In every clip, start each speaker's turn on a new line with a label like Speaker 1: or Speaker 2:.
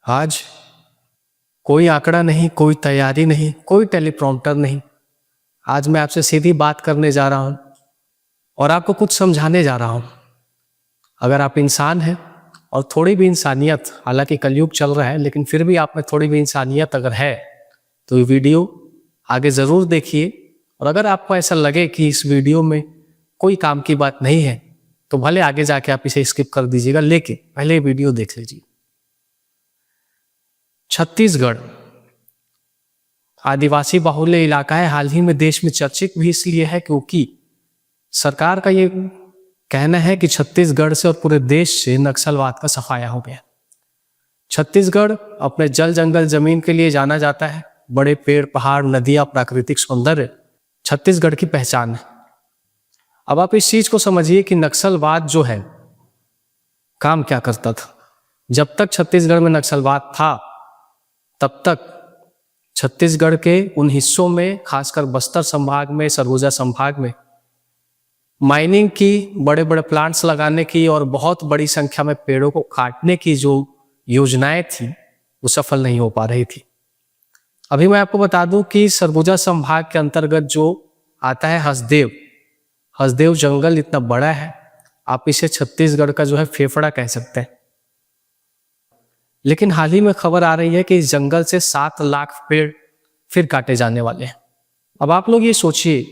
Speaker 1: आज कोई आंकड़ा नहीं, कोई तैयारी नहीं, कोई टेलीप्रॉम्प्टर नहीं। आज मैं आपसे सीधी बात करने जा रहा हूं और आपको कुछ समझाने जा रहा हूं। अगर आप इंसान हैं और थोड़ी भी इंसानियत, हालांकि कलयुग चल रहा है लेकिन फिर भी आप में थोड़ी भी इंसानियत अगर है तो ये वीडियो आगे ज़रूर देखिए। और अगर आपको ऐसा लगे कि इस वीडियो में कोई काम की बात नहीं है तो भले आगे जाके आप इसे स्किप कर दीजिएगा, लेकिन पहले ये वीडियो देख लीजिए। छत्तीसगढ़ आदिवासी बाहुल्य इलाका है। हाल ही में देश में चर्चित भी इसलिए है क्योंकि सरकार का ये कहना है कि छत्तीसगढ़ से और पूरे देश से नक्सलवाद का सफाया हो गया। छत्तीसगढ़ अपने जल जंगल जमीन के लिए जाना जाता है। बड़े पेड़, पहाड़, नदियां, प्राकृतिक सौंदर्य छत्तीसगढ़ की पहचान है। अब आप इस चीज को समझिए कि नक्सलवाद जो है काम क्या करता था। जब तक छत्तीसगढ़ में नक्सलवाद था तब तक छत्तीसगढ़ के उन हिस्सों में, खासकर बस्तर संभाग में, सरगुजा संभाग में माइनिंग की, बड़े बड़े प्लांट्स लगाने की और बहुत बड़ी संख्या में पेड़ों को काटने की जो योजनाएं थी वो सफल नहीं हो पा रही थी। अभी मैं आपको बता दूं कि सरगुजा संभाग के अंतर्गत जो आता है हसदेव जंगल इतना बड़ा है, आप इसे छत्तीसगढ़ का जो है फेफड़ा कह सकते हैं। लेकिन हाल ही में खबर आ रही है कि इस जंगल से 7 लाख पेड़ फिर काटे जाने वाले हैं। अब आप लोग ये सोचिए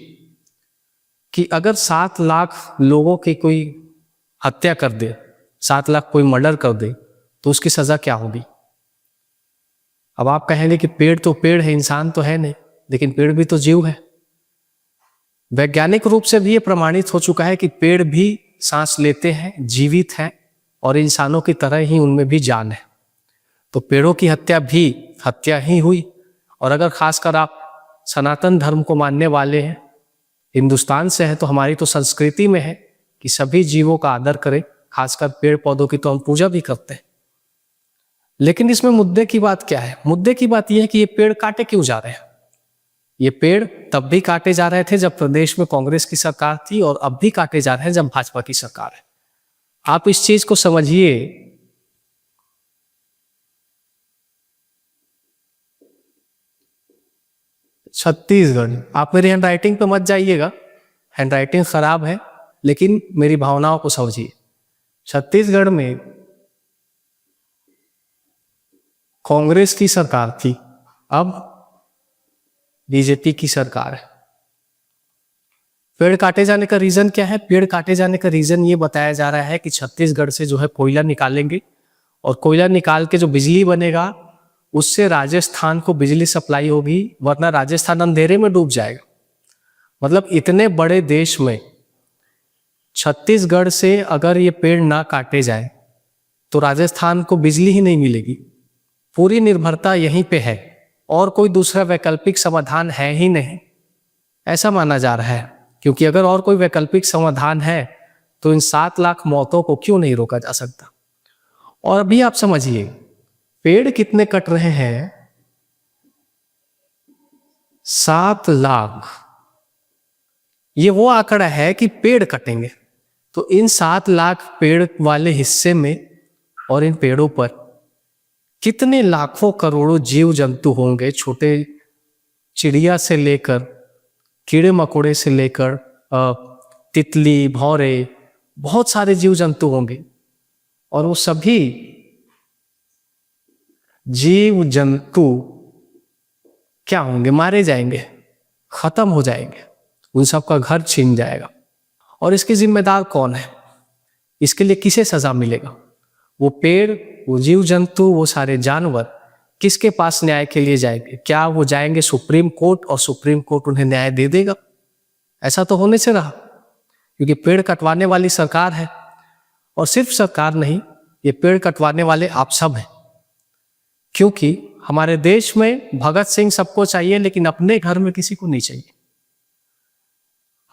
Speaker 1: कि अगर 7 लाख लोगों की कोई हत्या कर दे, 7 लाख कोई मर्डर कर दे तो उसकी सजा क्या होगी। अब आप कहेंगे कि पेड़ तो पेड़ है, इंसान तो है नहीं, लेकिन पेड़ भी तो जीव है। वैज्ञानिक रूप से भी ये प्रमाणित हो चुका है कि पेड़ भी सांस लेते हैं, जीवित हैं और इंसानों की तरह ही उनमें भी जान है। तो पेड़ों की हत्या भी हत्या ही हुई। और अगर खासकर आप सनातन धर्म को मानने वाले हैं, हिंदुस्तान से हैं, तो हमारी तो संस्कृति में है कि सभी जीवों का आदर करें, खासकर पेड़ पौधों की तो हम पूजा भी करते हैं। लेकिन इसमें मुद्दे की बात क्या है? मुद्दे की बात यह है कि ये पेड़ काटे क्यों जा रहे हैं। ये पेड़ तब भी काटे जा रहे थे जब प्रदेश में कांग्रेस की सरकार थी और अब भी काटे जा रहे हैं जब भाजपा की सरकार है। आप इस चीज को समझिए। छत्तीसगढ़, आप मेरी हैंडराइटिंग पे मत जाइएगा, हैंडराइटिंग खराब है, लेकिन मेरी भावनाओं को समझिए। छत्तीसगढ़ में कांग्रेस की सरकार थी, अब बीजेपी की सरकार है। पेड़ काटे जाने का रीजन क्या है? पेड़ काटे जाने का रीजन ये बताया जा रहा है कि छत्तीसगढ़ से जो है कोयला निकालेंगे और कोयला निकाल के जो बिजली बनेगा उससे राजस्थान को बिजली सप्लाई होगी, वरना राजस्थान अंधेरे में डूब जाएगा। मतलब इतने बड़े देश में छत्तीसगढ़ से अगर ये पेड़ ना काटे जाए तो राजस्थान को बिजली ही नहीं मिलेगी। पूरी निर्भरता यहीं पे है और कोई दूसरा वैकल्पिक समाधान है ही नहीं, ऐसा माना जा रहा है। क्योंकि अगर और कोई वैकल्पिक समाधान है तो इन 7 लाख मौतों को क्यों नहीं रोका जा सकता। और अभी आप समझिए पेड़ कितने कट रहे हैं? 7 लाख। ये वो आंकड़ा है कि पेड़ कटेंगे, तो इन 7 लाख पेड़ वाले हिस्से में और इन पेड़ों पर कितने लाखों करोड़ों जीव जंतु होंगे। छोटे चिड़िया से लेकर कीड़े मकोड़े से लेकर तितली, भौरे, बहुत सारे जीव जंतु होंगे और वो सभी जीव जंतु क्या होंगे? मारे जाएंगे, खत्म हो जाएंगे, उन सबका घर छीन जाएगा। और इसके जिम्मेदार कौन है? इसके लिए किसे सजा मिलेगा? वो पेड़, वो जीव जंतु, वो सारे जानवर किसके पास न्याय के लिए जाएंगे? क्या वो जाएंगे सुप्रीम कोर्ट और सुप्रीम कोर्ट उन्हें न्याय दे देगा? ऐसा तो होने से रहा, क्योंकि पेड़ कटवाने वाली सरकार है। और सिर्फ सरकार नहीं, ये पेड़ कटवाने वाले आप सब हैं। क्योंकि हमारे देश में भगत सिंह सबको चाहिए लेकिन अपने घर में किसी को नहीं चाहिए।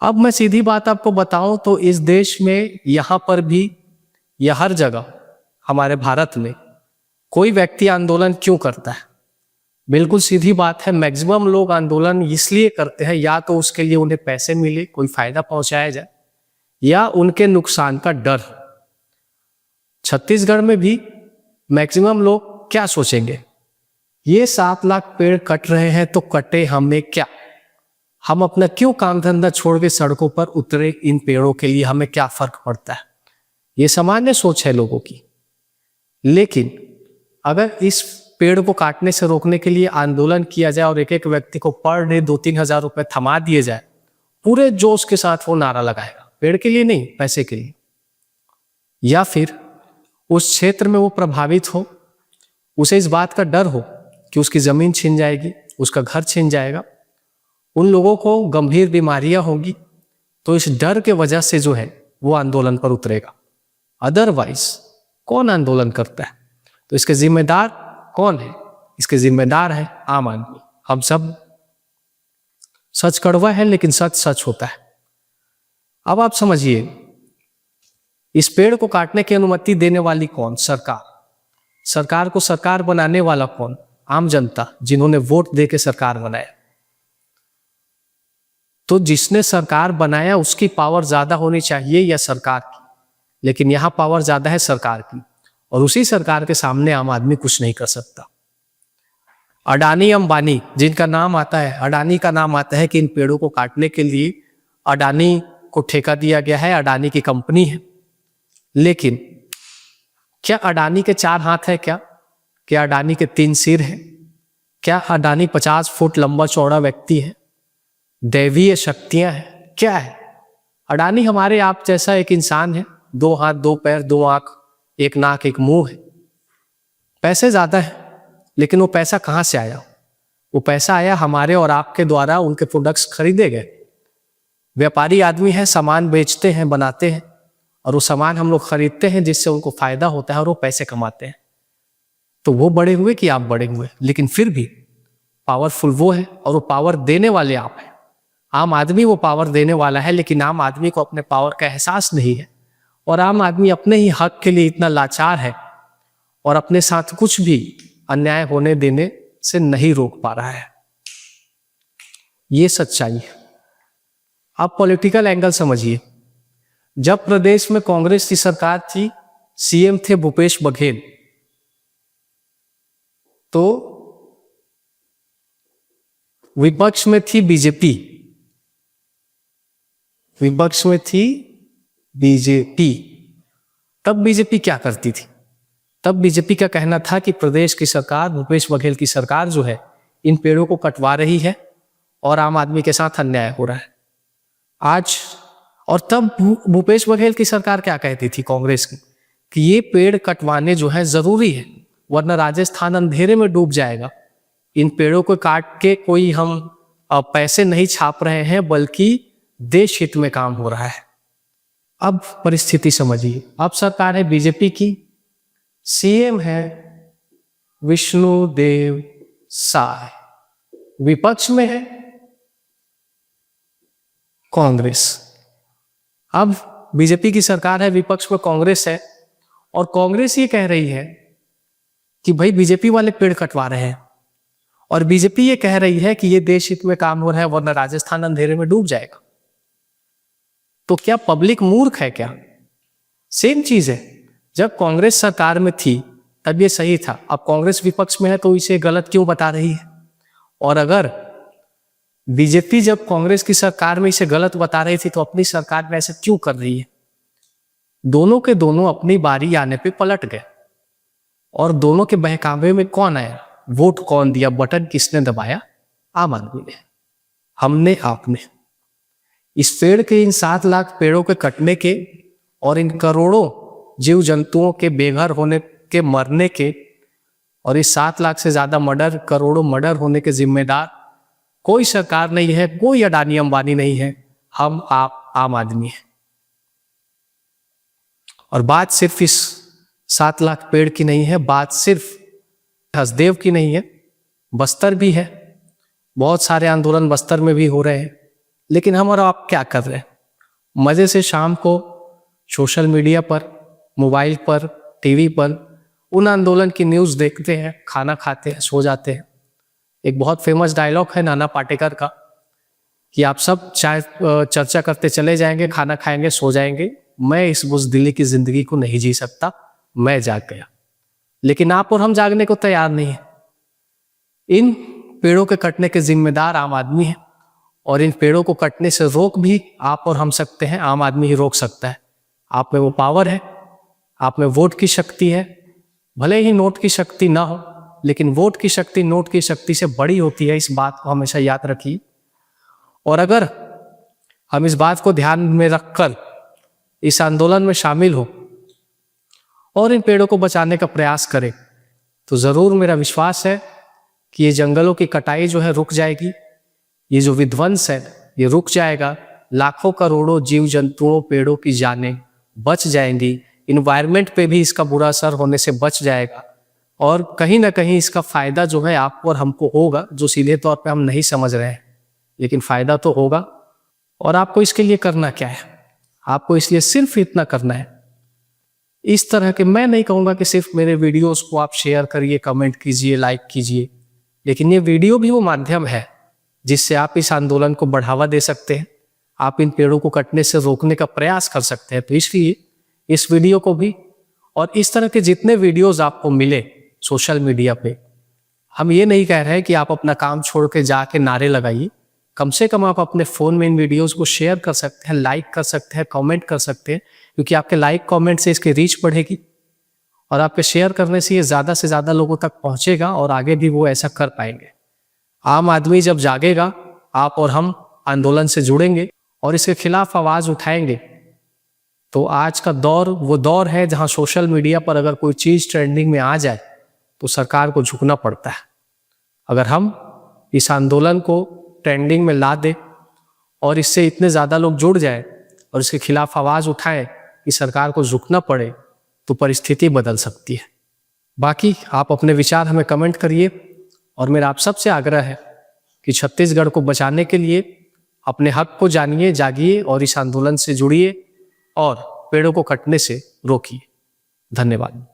Speaker 1: अब मैं सीधी बात आपको बताऊं तो इस देश में यहां पर भी या हर जगह हमारे भारत में कोई व्यक्ति आंदोलन क्यों करता है? बिल्कुल सीधी बात है, मैक्सिमम लोग आंदोलन इसलिए करते हैं या तो उसके लिए उन्हें पैसे मिले, कोई फायदा पहुंचाया जाए, या उनके नुकसान का डर। छत्तीसगढ़ में भी मैक्सिमम लोग क्या सोचेंगे, ये 7 लाख पेड़ कट रहे हैं तो कटे हमें क्या, हम अपना क्यों काम धंधा छोड़ के सड़कों पर उतरे, इन पेड़ों के लिए हमें क्या फर्क पड़ता है। ये सामान्य सोच है लोगों की। लेकिन अगर इस पेड़ को काटने से रोकने के लिए आंदोलन किया जाए और एक एक व्यक्ति को पर डे 2-3 हज़ार रुपए थमा दिए जाए, पूरे जोश के साथ वो नारा लगाएगा, पेड़ के लिए नहीं, पैसे के लिए। या फिर उस क्षेत्र में वो प्रभावित हो, उसे इस बात का डर हो कि उसकी जमीन छिन जाएगी, उसका घर छिन जाएगा, उन लोगों को गंभीर बीमारियां होंगी, तो इस डर के वजह से जो है वो आंदोलन पर उतरेगा। अदरवाइज कौन आंदोलन करता है? तो इसके जिम्मेदार कौन है? इसके जिम्मेदार है आम आदमी, हम सब। सच कड़वा है लेकिन सच सच होता है। अब आप समझिए, इस पेड़ को काटने की अनुमति देने वाली कौन? सरकार। सरकार को सरकार बनाने वाला कौन? आम जनता, जिन्होंने वोट दे के सरकार बनाया। तो जिसने सरकार बनाया उसकी पावर ज्यादा होनी चाहिए या सरकार की? लेकिन यहां पावर ज्यादा है सरकार की, और उसी सरकार के सामने आम आदमी कुछ नहीं कर सकता। अडानी अंबानी जिनका नाम आता है, अडानी का नाम आता है कि इन पेड़ों को काटने के लिए अडानी को ठेका दिया गया है, अडानी की कंपनी है। लेकिन क्या अडानी के 4 हाथ है? क्या अडानी के 3 सिर हैं? क्या अडानी 50 फुट लंबा चौड़ा व्यक्ति है? दैवीय शक्तियां हैं? क्या है अडानी? हमारे आप जैसा एक इंसान है, 2 हाथ 2 पैर 2 आंख 1 नाक 1 मुंह है। पैसे ज्यादा है, लेकिन वो पैसा कहां से आया? वो पैसा आया हमारे और आपके द्वारा उनके प्रोडक्ट्स खरीदे गए। व्यापारी आदमी है, सामान बेचते हैं, बनाते हैं, और वो सामान हम लोग खरीदते हैं जिससे उनको फायदा होता है और वो पैसे कमाते हैं। तो वो बड़े हुए कि आप बड़े हुए, लेकिन फिर भी पावरफुल वो है और वो पावर देने वाले आप हैं। आम आदमी वो पावर देने वाला है, लेकिन आम आदमी को अपने पावर का एहसास नहीं है, और आम आदमी अपने ही हक के लिए इतना लाचार है और अपने साथ कुछ भी अन्याय होने देने से नहीं रोक पा रहा है। ये सच्चाई है। आप पॉलिटिकल एंगल समझिए। जब प्रदेश में कांग्रेस की सरकार थी, सीएम थे भूपेश बघेल, तो विपक्ष में थी बीजेपी। विपक्ष में थी बीजेपी। तब बीजेपी क्या करती थी? तब बीजेपी का कहना था कि प्रदेश की सरकार, भूपेश बघेल की सरकार जो है, इन पेड़ों को कटवा रही है और आम आदमी के साथ अन्याय हो रहा है। आज और तब भूपेश बघेल की सरकार क्या कहती थी कांग्रेस की, कि ये पेड़ कटवाने जो है जरूरी है, वरना राजस्थान अंधेरे में डूब जाएगा। इन पेड़ों को काट के कोई हम पैसे नहीं छाप रहे हैं, बल्कि देश हित में काम हो रहा है। अब परिस्थिति समझिए। अब सरकार है बीजेपी की, सीएम है विष्णुदेव साय, विपक्ष में है कांग्रेस। अब बीजेपी की सरकार है, विपक्ष में कांग्रेस है, और कांग्रेस ये कह रही है कि भाई बीजेपी वाले पेड़ कटवा रहे हैं, और बीजेपी ये कह रही है कि ये देश हित में काम हो रहा है, वरना राजस्थान अंधेरे में डूब जाएगा। तो क्या पब्लिक मूर्ख है क्या? सेम चीज है। जब कांग्रेस सरकार में थी तब ये सही था, अब कांग्रेस विपक्ष में है तो इसे गलत क्यों बता रही है? और अगर बीजेपी जब कांग्रेस की सरकार में इसे गलत बता रही थी तो अपनी सरकार में ऐसे क्यों कर रही है? दोनों के दोनों अपनी बारी आने पे पलट गए, और दोनों के बहकावे में कौन आया? वोट कौन दिया? बटन किसने दबाया? आम आदमी ने, हमने, आपने। इस पेड़ के, इन 7 लाख पेड़ों के कटने के और इन करोड़ों जीव जंतुओं के बेघर होने के, मरने के, और इस 7 लाख से ज्यादा मर्डर, करोड़ों मर्डर होने के जिम्मेदार कोई सरकार नहीं है, कोई अडानी अंबानी नहीं है, हम आप आम आदमी हैं। और बात सिर्फ इस 7 लाख पेड़ की नहीं है, बात सिर्फ हसदेव की नहीं है, बस्तर भी है। बहुत सारे आंदोलन बस्तर में भी हो रहे हैं, लेकिन हम और आप क्या कर रहे हैं? मजे से शाम को सोशल मीडिया पर, मोबाइल पर, टीवी पर उन आंदोलन की न्यूज़ देखते हैं, खाना खाते हैं, सो जाते हैं। एक बहुत फेमस डायलॉग है नाना पाटेकर का कि आप सब चाय चर्चा करते चले जाएंगे, खाना खाएंगे, सो जाएंगे, मैं इस बुज़दिली की जिंदगी को नहीं जी सकता, मैं जाग गया। लेकिन आप और हम जागने को तैयार नहीं है। इन पेड़ों के कटने के जिम्मेदार आम आदमी है, और इन पेड़ों को कटने से रोक भी आप और हम सकते हैं, आम आदमी ही रोक सकता है। आप में वो पावर है, आप में वोट की शक्ति है। भले ही नोट की शक्ति ना हो, लेकिन वोट की शक्ति नोट की शक्ति से बड़ी होती है, इस बात को हमेशा याद रखिए। और अगर हम इस बात को ध्यान में रखकर इस आंदोलन में शामिल हो और इन पेड़ों को बचाने का प्रयास करें, तो जरूर मेरा विश्वास है कि ये जंगलों की कटाई जो है रुक जाएगी, ये जो विध्वंस है ये रुक जाएगा, लाखों करोड़ों जीव जंतुओं पेड़ों की जानें बच जाएंगी, इन्वायरमेंट पे भी इसका बुरा असर होने से बच जाएगा, और कहीं ना कहीं इसका फायदा जो है आपको और हमको होगा, जो सीधे तौर पे हम नहीं समझ रहे हैं, लेकिन फायदा तो होगा। और आपको इसके लिए करना क्या है? आपको इसलिए सिर्फ इतना करना है, इस तरह के, मैं नहीं कहूँगा कि सिर्फ मेरे वीडियोस को आप शेयर करिए, कमेंट कीजिए, लाइक कीजिए, लेकिन ये वीडियो भी वो माध्यम है जिससे आप इस आंदोलन को बढ़ावा दे सकते हैं, आप इन पेड़ों को कटने से रोकने का प्रयास कर सकते हैं। तो इसलिए इस वीडियो को भी, और इस तरह के जितने वीडियोस आपको मिले सोशल मीडिया पे, हम ये नहीं कह रहे हैं कि आप अपना काम छोड़ के जाके नारे लगाइए, कम से कम आप अपने फ़ोन में इन वीडियोस को शेयर कर सकते हैं, लाइक कर सकते हैं, कमेंट कर सकते हैं, क्योंकि आपके लाइक कमेंट से इसकी रीच बढ़ेगी, और आपके शेयर करने से ये ज़्यादा से ज़्यादा लोगों तक पहुँचेगा, और आगे भी वो ऐसा कर पाएंगे। आम आदमी जब जागेगा, आप और हम आंदोलन से जुड़ेंगे और इसके खिलाफ आवाज़ उठाएंगे, तो आज का दौर वो दौर है जहाँ सोशल मीडिया पर अगर कोई चीज़ ट्रेंडिंग में आ जाए तो सरकार को झुकना पड़ता है। अगर हम इस आंदोलन को ट्रेंडिंग में ला दे और इससे इतने ज़्यादा लोग जुड़ जाए और इसके खिलाफ आवाज़ उठाएं कि सरकार को झुकना पड़े, तो परिस्थिति बदल सकती है। बाकी आप अपने विचार हमें कमेंट करिए, और मेरा आप सबसे आग्रह है कि छत्तीसगढ़ को बचाने के लिए अपने हक को जानिए, जागिए और इस आंदोलन से जुड़िए और पेड़ों को कटने से रोकिए। धन्यवाद।